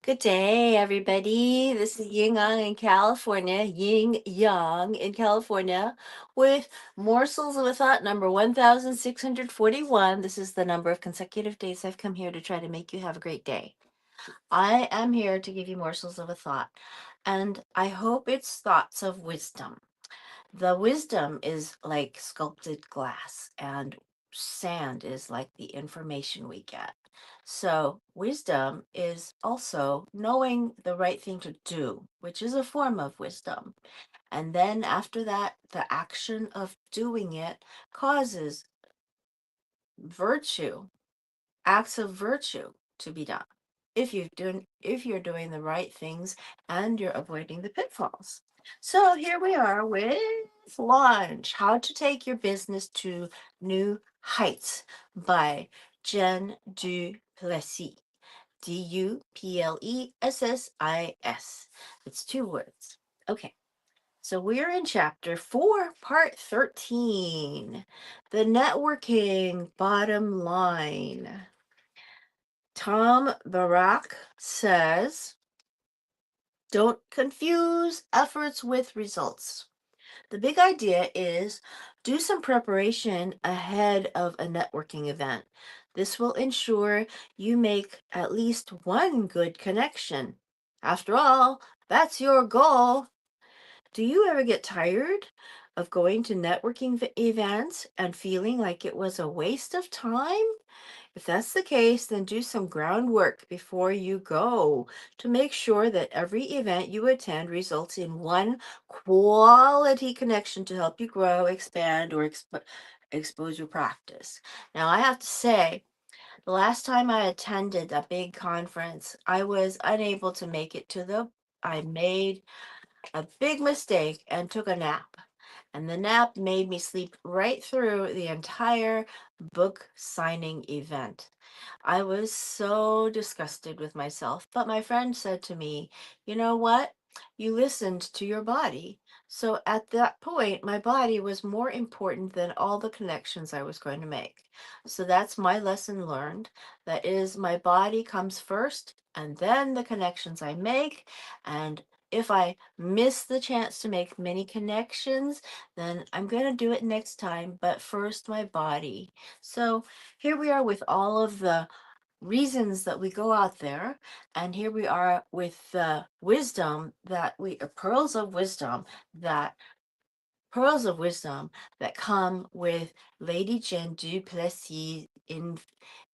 Good day, everybody. This is Ying Yang in California, Ying Yang in California, with Morsels of a Thought number 1641. This is the number of consecutive days I've come here to try to make you have a great day. I am here to give you morsels of a thought, and I hope it's thoughts of wisdom. The wisdom is like sculpted glass, and sand is like the information we get. So, wisdom is also knowing the right thing to do, which is a form of wisdom. And then after that, the action of doing it causes virtue, acts of virtue to be done. If you're doing the right things and you're avoiding the pitfalls. So here we are with launch, how to take your business to new heights by Jen du Plessis. Duplessis. It's two words. Okay. So we're in chapter 4, part 13. The networking bottom line. Tom Barak says, don't confuse efforts with results. The big idea is do some preparation ahead of a networking event. This will ensure you make at least one good connection. After all, that's your goal. Do you ever get tired of going to networking events and feeling like it was a waste of time? If that's the case, then do some groundwork before you go to make sure that every event you attend results in one quality connection to help you grow, expand, or expose your practice. Now, I have to say, the last time I attended a big conference, I was unable to make it I made a big mistake and took a nap. And the nap made me sleep right through the entire book signing event. I was so disgusted with myself, but my friend said to me, you know what? You listened to your body. So at that point, my body was more important than all the connections I was going to make. So that's my lesson learned. That is, my body comes first, and then the connections I make. And if I miss the chance to make many connections, then I'm going to do it next time. But first, my body. So here we are with all of the reasons that we go out there, and here we are with the wisdom that that pearls of wisdom that come with Lady Jen du Plessis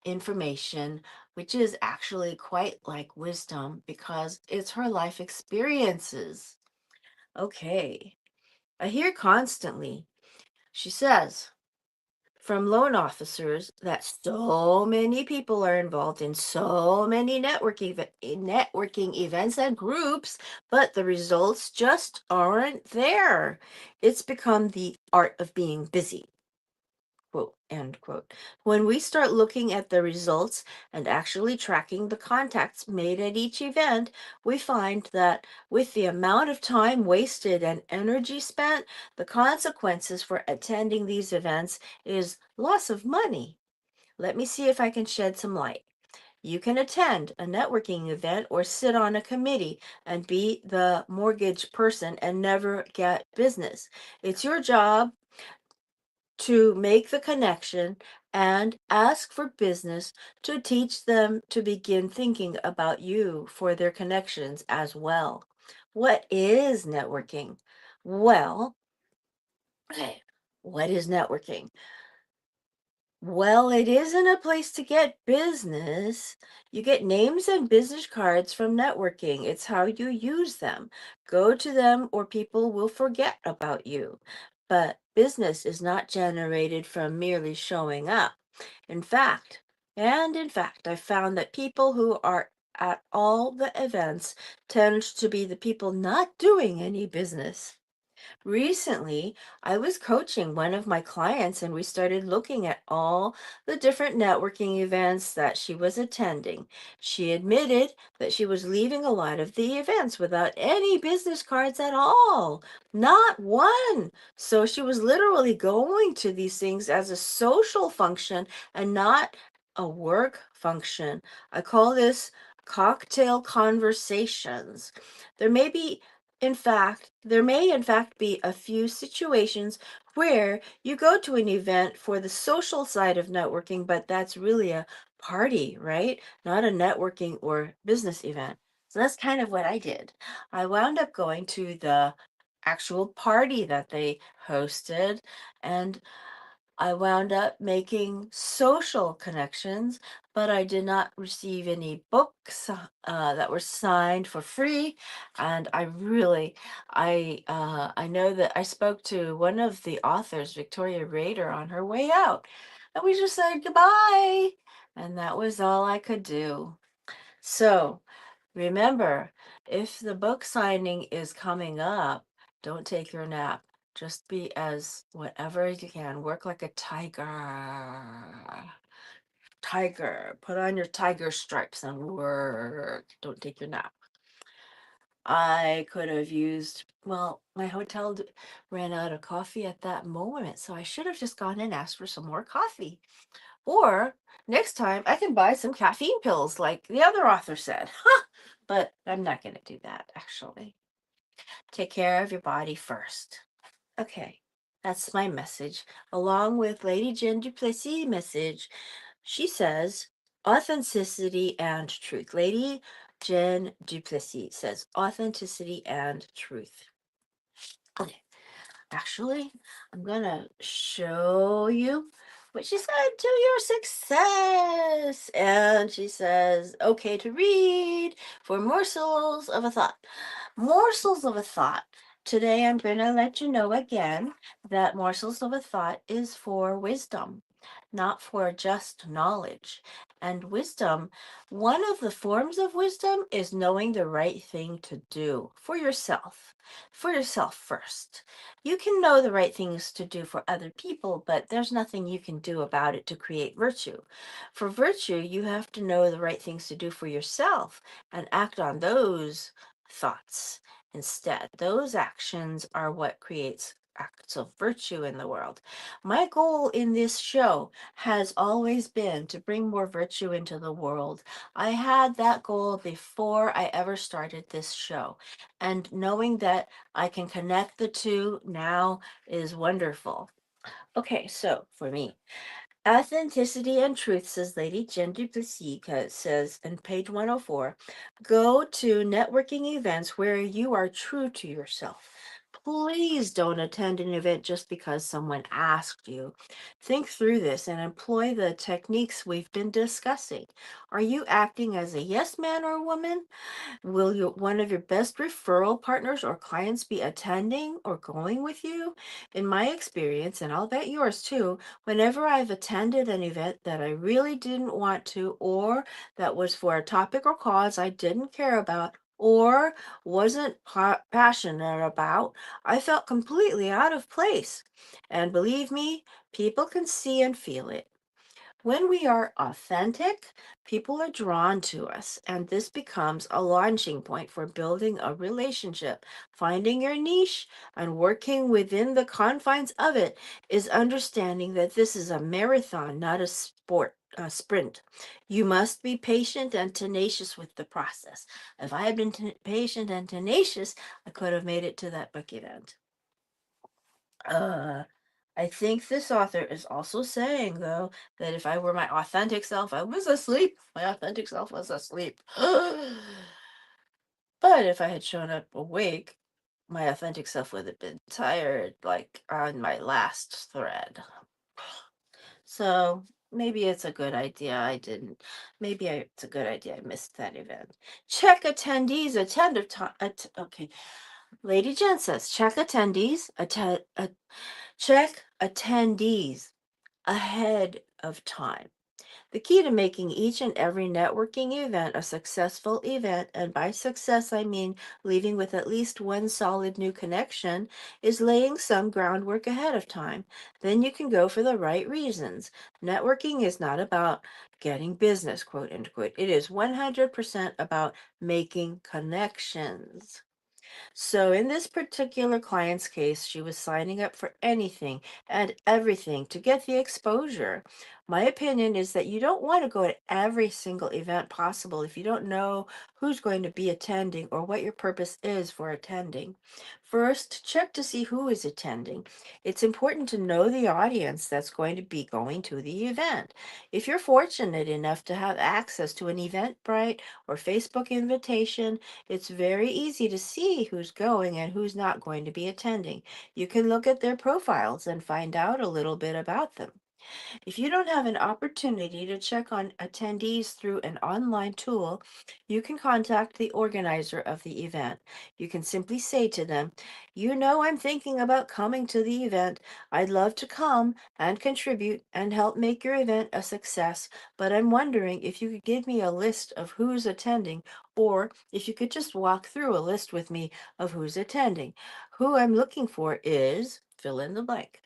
information, which is actually quite like wisdom because it's her life experiences. Okay, I hear constantly, she says, from loan officers that so many people are involved in so many networking events and groups, but the results just aren't there. It's become the art of being busy. Quote, end quote. When we start looking at the results and actually tracking the contacts made at each event, we find that with the amount of time wasted and energy spent, the consequences for attending these events is loss of money. Let me see if I can shed some light. You can attend a networking event or sit on a committee and be the mortgage person and never get business. It's your job to make the connection and ask for business to teach them to begin thinking about you for their connections as well. What is networking? Well, okay, what is networking? Well, it isn't a place to get business. You get names and business cards from networking. It's how you use them. Go to them or people will forget about you. But business is not generated from merely showing up. In fact, I found that people who are at all the events tend to be the people not doing any business. Recently, I was coaching one of my clients and we started looking at all the different networking events that she was attending. She admitted that she was leaving a lot of the events without any business cards at all, not one. So she was literally going to these things as a social function and not a work function. I call this cocktail conversations. There may be, there may in fact be a few situations where you go to an event for the social side of networking, but that's really a party, right? Not a networking or business event. So that's kind of what I did. I wound up going to the actual party that they hosted, and I wound up making social connections, but I did not receive any books that were signed for free. And I know that I spoke to one of the authors, Victoria Rader, on her way out, and we just said goodbye. And that was all I could do. So remember, if the book signing is coming up, don't take your nap. Just be as whatever you can. Work like a tiger. Tiger. Put on your tiger stripes and work. Don't take your nap. I could have used, well, my hotel ran out of coffee at that moment, so I should have just gone and asked for some more coffee. Or next time I can buy some caffeine pills like the other author said. But I'm not going to do that, actually. Take care of your body first. Okay, that's my message, along with Lady Jen du Plessis' message. She says authenticity and truth. Lady Jen du Plessis says authenticity and truth. Okay. Actually, I'm gonna show you what she said to your success. And she says, okay to read for morsels of a thought. Morsels of a thought. Today I'm going to let you know again that morsels of a thought is for wisdom, not for just knowledge. And wisdom, one of the forms of wisdom is knowing the right thing to do for yourself first. You can know the right things to do for other people, but there's nothing you can do about it to create virtue. For virtue, you have to know the right things to do for yourself and act on those thoughts instead. Those actions are what creates acts of virtue in the world. My goal in this show has always been to bring more virtue into the world. I had that goal before I ever started this show. And knowing that I can connect the two now is wonderful. Okay, so for me, authenticity and truth, says Lady Jen du Plessis, says in page 104, go to networking events where you are true to yourself. Please don't attend an event just because someone asked you. Think through this and employ the techniques we've been discussing. Are you acting as a yes man or woman? Will one of your best referral partners or clients be attending or going with you? In my experience, and I'll bet yours too, whenever I've attended an event that I really didn't want to, or that was for a topic or cause I didn't care about, or wasn't passionate about, I felt completely out of place. And believe me, people can see and feel it. When we are authentic, people are drawn to us, and this becomes a launching point for building a relationship. Finding your niche and working within the confines of it is understanding that this is a marathon, not a sprint. You must be patient and tenacious with the process. If I had been patient and tenacious, I could have made it to that book event. Uh, I think this author is also saying, though, that if I were my authentic self, I was asleep. My authentic self was asleep. But if I had shown up awake, my authentic self would have been tired, like on my last thread. So maybe it's a good idea I didn't. It's a good idea I missed that event. Check attendees, okay. Lady Jen says, check attendees, check attendees ahead of time. The key to making each and every networking event a successful event, and by success I mean leaving with at least one solid new connection, is laying some groundwork ahead of time. Then you can go for the right reasons. Networking is not about getting business, quote unquote. It is 100% about making connections. So in this particular client's case, she was signing up for anything and everything to get the exposure. My opinion is that you don't want to go to every single event possible if you don't know who's going to be attending or what your purpose is for attending. First, check to see who is attending. It's important to know the audience that's going to be going to the event. If you're fortunate enough to have access to an Eventbrite or Facebook invitation, it's very easy to see who's going and who's not going to be attending. You can look at their profiles and find out a little bit about them. If you don't have an opportunity to check on attendees through an online tool, you can contact the organizer of the event. You can simply say to them, "You know, I'm thinking about coming to the event. I'd love to come and contribute and help make your event a success, but I'm wondering if you could give me a list of who's attending, or if you could just walk through a list with me of who's attending. Who I'm looking for is fill in the blank,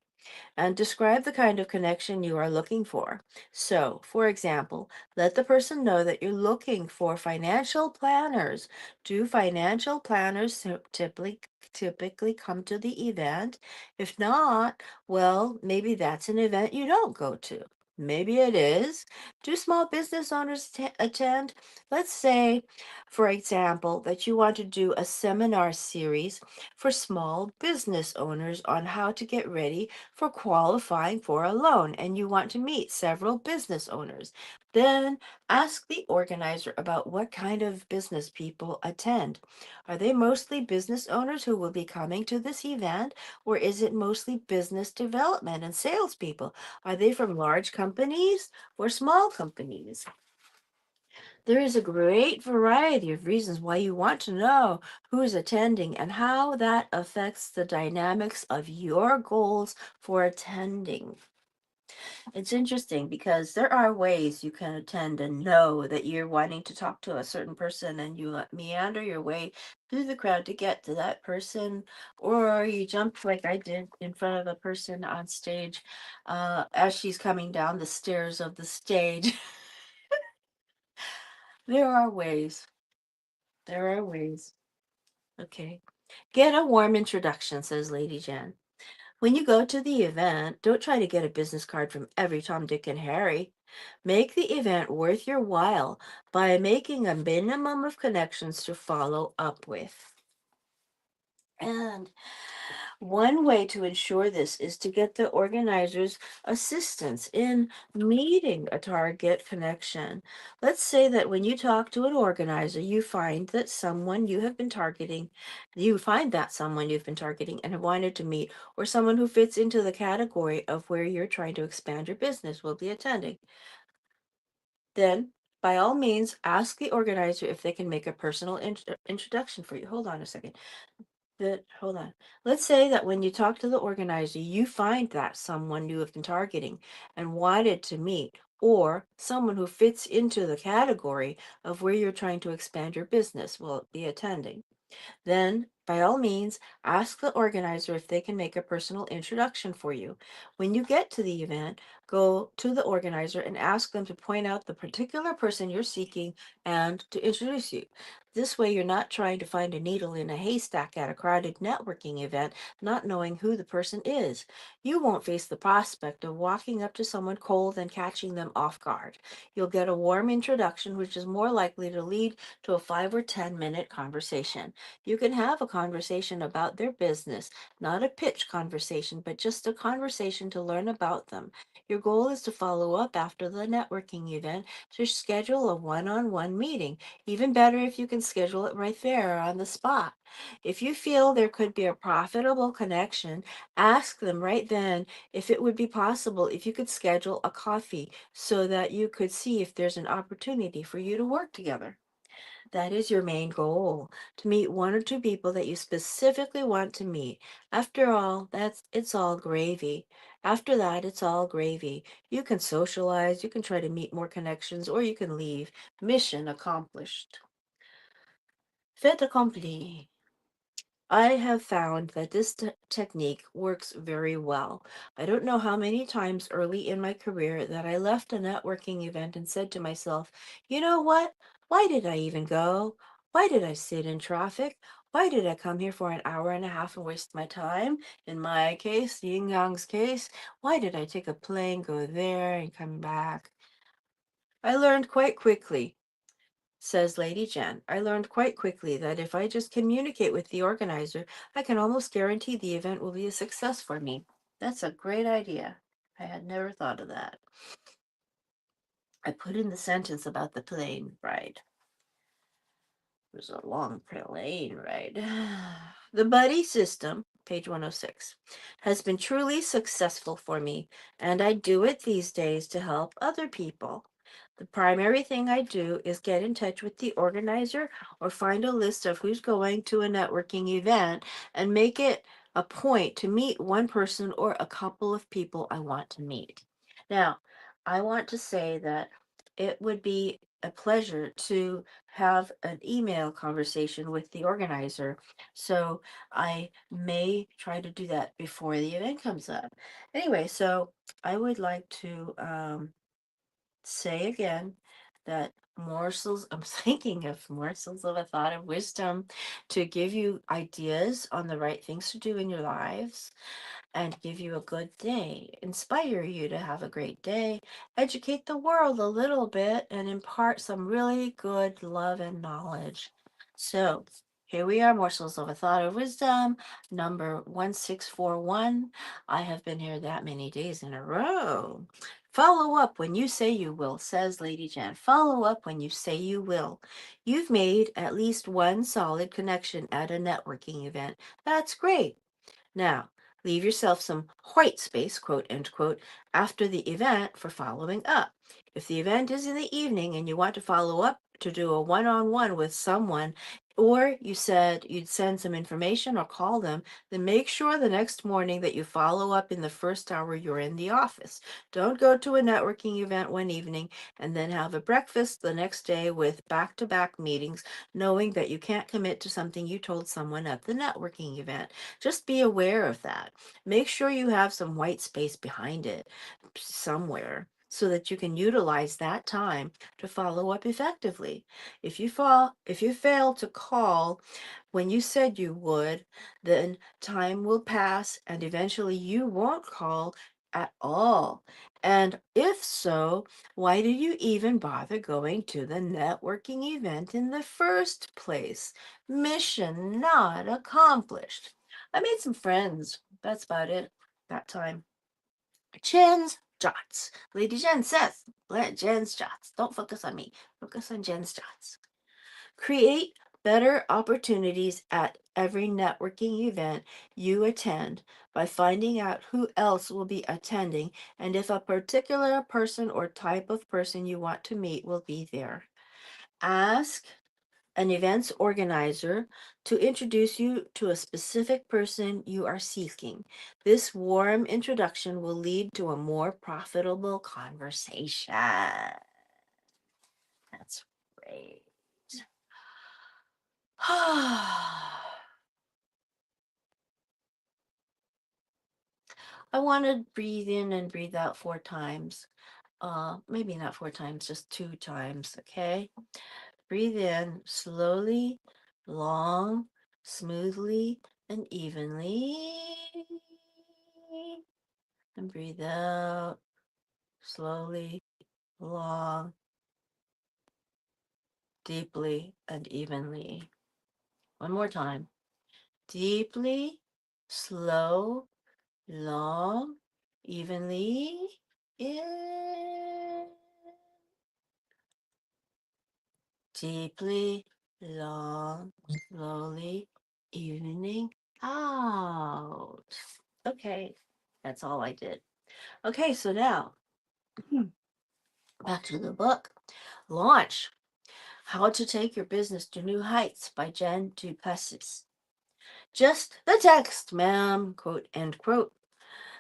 and describe the kind of connection you are looking for. So, for example, let the person know that you're looking for financial planners. Do financial planners typically come to the event? If not, well, maybe that's an event you don't go to. Maybe it is. Do small business owners attend? Let's say, for example, that you want to do a seminar series for small business owners on how to get ready for qualifying for a loan, and you want to meet several business owners. Then ask the organizer about what kind of business people attend. Are they mostly business owners who will be coming to this event, or is it mostly business development and salespeople? Are they from large companies or small companies? There is a great variety of reasons why you want to know who's attending and how that affects the dynamics of your goals for attending. It's interesting because there are ways you can attend and know that you're wanting to talk to a certain person, and you meander your way through the crowd to get to that person, or you jump like I did in front of a person on stage as she's coming down the stairs of the stage. There are ways. There are ways. Okay. Get a warm introduction, says Lady Jen. When you go to the event, don't try to get a business card from every Tom, Dick, and Harry. Make the event worth your while by making a minimum of connections to follow up with. And one way to ensure this is to get the organizer's assistance in meeting a target connection. Let's say that when you talk to an organizer, you find that someone you've been targeting and have wanted to meet, or someone who fits into the category of where you're trying to expand your business will be attending. Then, by all means, ask the organizer if they can make a personal introduction for you. Hold on a second. Hold on. Let's say that when you talk to the organizer, you find that someone you have been targeting and wanted to meet, or someone who fits into the category of where you're trying to expand your business will be attending. Then, by all means, ask the organizer if they can make a personal introduction for you. When you get to the event, go to the organizer and ask them to point out the particular person you're seeking and to introduce you. This way, you're not trying to find a needle in a haystack at a crowded networking event, not knowing who the person is. You won't face the prospect of walking up to someone cold and catching them off guard. You'll get a warm introduction, which is more likely to lead to a 5 or 10 minute conversation. You can have a conversation about their business, not a pitch conversation, but just a conversation to learn about them. Your goal is to follow up after the networking event to schedule a one-on-one meeting. Even better if you can schedule it right there on the spot. If you feel there could be a profitable connection, ask them right then if it would be possible if you could schedule a coffee so that you could see if there's an opportunity for you to work together. That is your main goal, to meet one or two people that you specifically want to meet. After all, it's all gravy. After that, it's all gravy. You can socialize, you can try to meet more connections, or you can leave. Mission accomplished. Fait accompli. I have found that this technique works very well. I don't know how many times early in my career that I left a networking event and said to myself, you know what? Why did I even go? Why did I sit in traffic? Why did I come here for an hour and a half and waste my time? In my case, Yin Yang's case, why did I take a plane, go there, and come back? I learned quite quickly, says Lady Jen. I learned quite quickly that if I just communicate with the organizer, I can almost guarantee the event will be a success for me. That's a great idea. I had never thought of that. I put in the sentence about the plane ride. It was a long plane ride. The buddy system, page 106, has been truly successful for me, and I do it these days to help other people. The primary thing I do is get in touch with the organizer or find a list of who's going to a networking event and make it a point to meet one person or a couple of people I want to meet. Now, I want to say that it would be a pleasure to have an email conversation with the organizer. So I may try to do that before the event comes up. Anyway, so I would like to say again that morsels, I'm thinking of morsels of a thought of wisdom to give you ideas on the right things to do in your lives and give you a good day, inspire you to have a great day, educate the world a little bit, and impart some really good love and knowledge. So, here we are, morsels of a thought of wisdom, number 1641. I have been here that many days in a row. Follow up when you say you will, says Lady Jan. Follow up when you say you will. You've made at least one solid connection at a networking event. That's great. Now, leave yourself some white space, quote, end quote, after the event for following up. If the event is in the evening and you want to follow up to do a one-on-one with someone, or you said you'd send some information or call them, then make sure the next morning that you follow up in the first hour you're in the office. Don't go to a networking event one evening and then have a breakfast the next day with back-to-back meetings, knowing that you can't commit to something you told someone at the networking event. Just be aware of that. Make sure you have some white space behind it somewhere so that you can utilize that time to follow up effectively. If you fail to call when you said you would, then time will pass and eventually you won't call at all. And if so, why did you even bother going to the networking event in the first place? Mission not accomplished. I made some friends. That's about it that time. Jen's Jots. Lady Jen says, let Jen's Jots. Don't focus on me. Focus on Jen's Jots. Create better opportunities at every networking event you attend by finding out who else will be attending and if a particular person or type of person you want to meet will be there. Ask an events organizer to introduce you to a specific person you are seeking. This warm introduction will lead to a more profitable conversation. That's great. I want to breathe in and breathe out 4 times. Maybe not 4 times, just 2 times, okay? Breathe in slowly, long, smoothly, and evenly. And breathe out slowly, long, deeply, and evenly. One more time. Deeply, slow, long, evenly. In. Deeply, long, slowly, evening out. Okay, that's all I did. Okay, so now back to the book. Launch How to Take Your Business to New Heights by Jen Du Plessis. Just the text, ma'am, quote, end quote.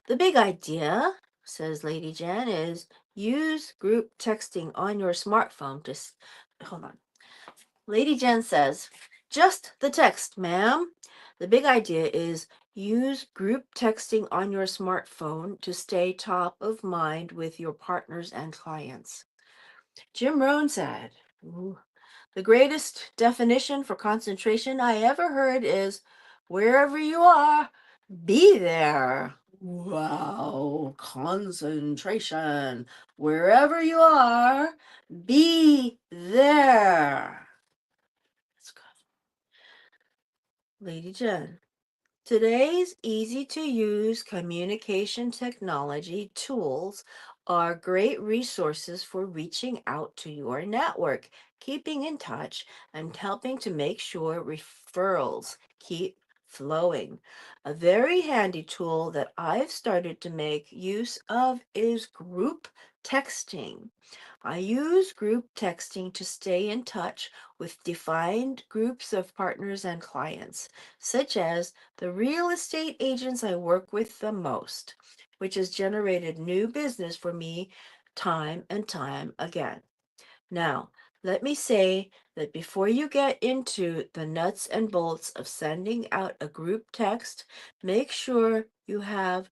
The big idea, says Lady Jen, is use group texting on your smartphone to. Hold on. Lady Jen says, just the text, ma'am. The big idea is use group texting on your smartphone to stay top of mind with your partners and clients. Jim Rohn said, ooh, The greatest definition for concentration I ever heard is wherever you are, be there. Wow, concentration. Wherever you are, be there. That's good. Lady Jen. Today's easy to use communication technology tools are great resources for reaching out to your network, keeping in touch, and helping to make sure referrals keep flowing. A very handy tool that I've started to make use of is group texting. I use group texting to stay in touch with defined groups of partners and clients, such as the real estate agents I work with the most, which has generated new business for me time and time again. Now, let me say that before you get into the nuts and bolts of sending out a group text, make sure you have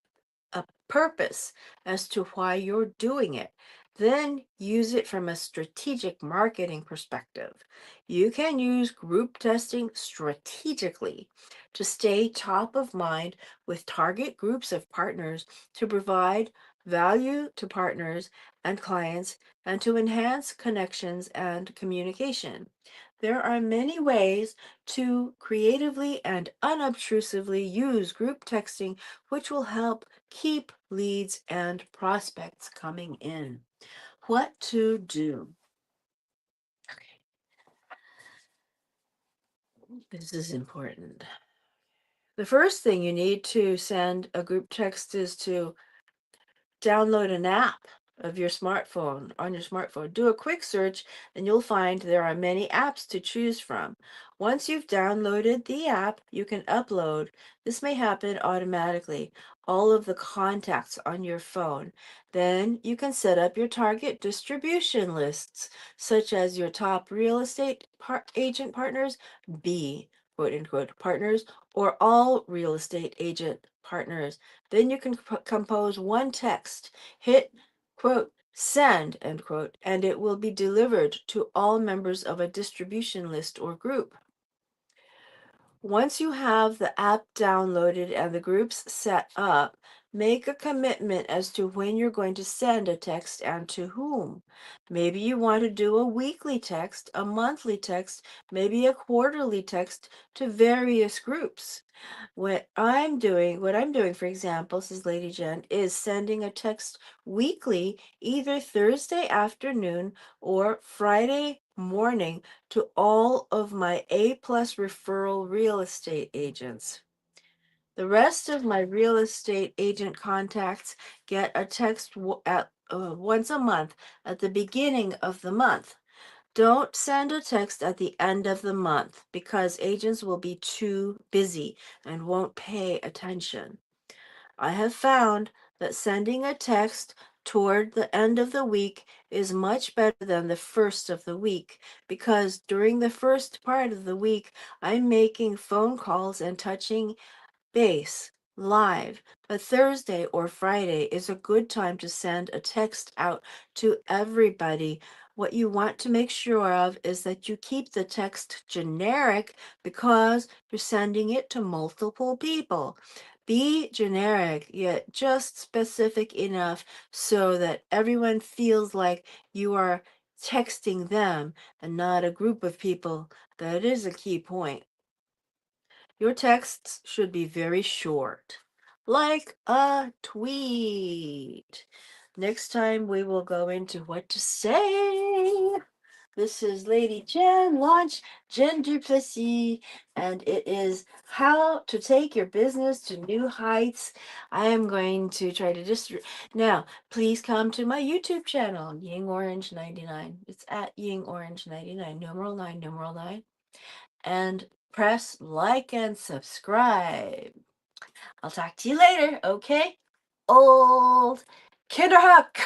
a purpose as to why you're doing it. Then use it from a strategic marketing perspective. You can use group testing strategically to stay top of mind with target groups of partners to provide value to partners and clients and to enhance connections and communication. There are many ways to creatively and unobtrusively use group texting, which will help keep leads and prospects coming in. What to do? Okay, this is important. The first thing you need to send a group text is to download an app of your smartphone on your smartphone. Do a quick search and you'll find there are many apps to choose from. Once you've downloaded the app, you can upload. This may happen automatically. All of the contacts on your phone. Then you can set up your target distribution lists, such as your top real estate agent partners, B, quote unquote, partners, or all real estate agent partners. Then you can compose one text, hit, quote, send, end quote, and it will be delivered to all members of a distribution list or group. Once you have the app downloaded and the groups set up, make a commitment as to when you're going to send a text and to whom. Maybe you want to do a weekly text, a monthly text, maybe a quarterly text to various groups. What I'm doing, for example, says Lady Jen, is sending a text weekly, either Thursday afternoon or Friday morning to all of my A+ referral real estate agents. The rest of my real estate agent contacts get a text once a month at the beginning of the month. Don't send a text at the end of the month because agents will be too busy and won't pay attention. I have found that sending a text toward the end of the week is much better than the first of the week because during the first part of the week, I'm making phone calls and touching base live. But Thursday or Friday is a good time to send a text out to everybody. What you want to make sure of is that you keep the text generic because you're sending it to multiple people. Be generic, yet just specific enough so that everyone feels like you are texting them and not a group of people. That is a key point. Your texts should be very short, like a tweet. Next time we will go into what to say. This is Lady Jen, launch Jen du Plessis, and it is how to take your business to new heights. I am going to try to now. Please come to my YouTube channel, Ying Orange 99. It's at Ying Orange 99, numeral 9, numeral 9, and press like and subscribe. I'll talk to you later, okay? Old Kinderhook!